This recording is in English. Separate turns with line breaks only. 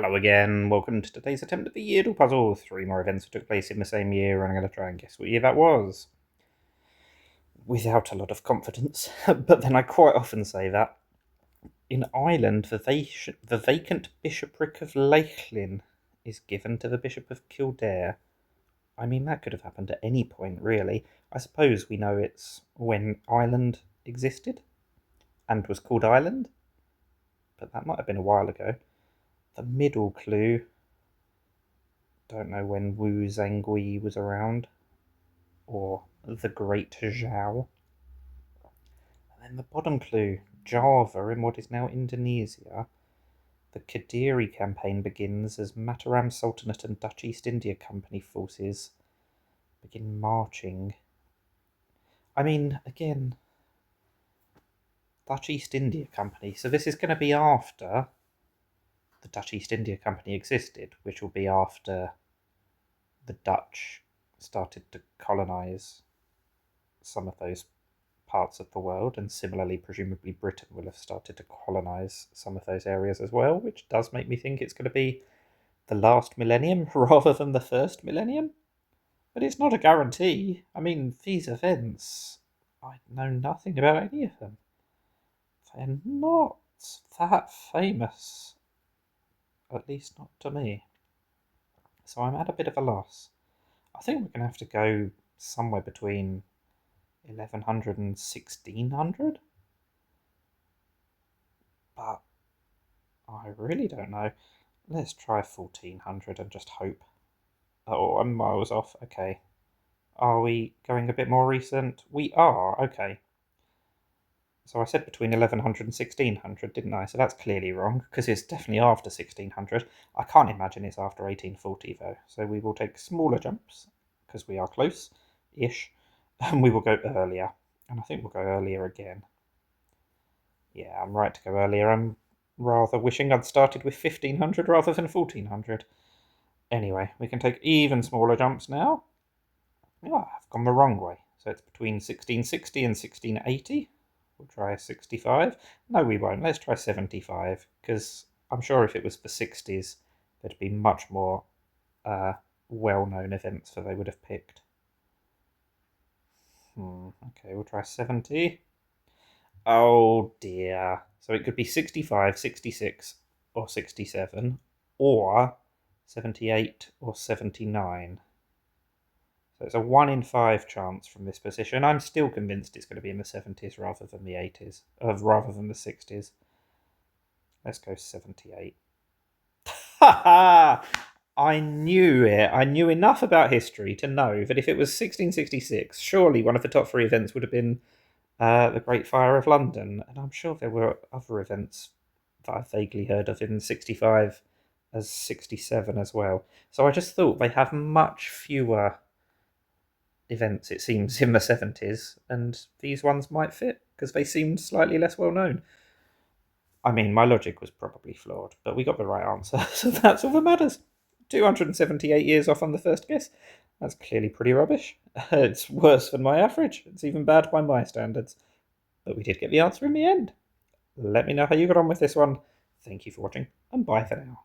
Hello again, welcome to today's attempt at the Yeardle puzzle. 3 more events that took place in the same year, and I'm going to try and guess what year that was. Without a lot of confidence, but then I quite often say that. In Ireland, the vacant bishopric of Leichlin is given to the Bishop of Kildare. I mean, that could have happened at any point, really. I suppose we know it's when Ireland existed, and was called Ireland, but that might have been a while ago. The middle clue, don't know when Wu Zhangui was around, or the Great Zhao. And then the bottom clue, Java in what is now Indonesia. The Kadiri campaign begins as Mataram Sultanate and Dutch East India Company forces begin marching. I mean, again, Dutch East India Company, so this is going to be after the Dutch East India Company existed, which will be after the Dutch started to colonise some of those parts of the world, and similarly, presumably, Britain will have started to colonise some of those areas as well, which does make me think it's going to be the last millennium rather than the first millennium. But it's not a guarantee. I mean, these events, I know nothing about any of them. They're not that famous, at least not to me. So I'm at a bit of a loss. I think we're going to have to go somewhere between 1100 and 1600. But I really don't know. Let's try 1400 and just hope. Oh, I'm miles off. Okay. Are we going a bit more recent? We are. Okay. So I said between 1100 and 1600, didn't I? So that's clearly wrong, because it's definitely after 1600. I can't imagine it's after 1840, though. So we will take smaller jumps, because we are close-ish, and we will go earlier. And I think we'll go earlier again. Yeah, I'm right to go earlier. I'm rather wishing I'd started with 1500 rather than 1400. Anyway, we can take even smaller jumps now. Oh, I've gone the wrong way. So it's between 1660 and 1680. We'll try 65. No, we won't. Let's try 75, because I'm sure if it was the 60s, there'd be much more well-known events that they would have picked. Okay, we'll try 70. Oh dear. So it could be 65, 66, or 67, or 78 or 79. So it's a 1 in 5 chance from this position. I'm still convinced it's going to be in the 70s rather than the 80s, rather than the 60s. Let's go 78. Ha ha! I knew it. I knew enough about history to know that if it was 1666, surely one of the top 3 events would have been the Great Fire of London. And I'm sure there were other events that I vaguely heard of in 65 as 67 as well. So I just thought they have much fewer events, it seems, in the 70s, and these ones might fit because they seemed slightly less well known. I mean, my logic was probably flawed, but we got the right answer, so that's all that matters. 278 years off on the first guess. That's clearly pretty rubbish. It's worse than my average. It's even bad by my standards. But we did get the answer in the end. Let me know how you got on with this one. Thank you for watching, and bye for now.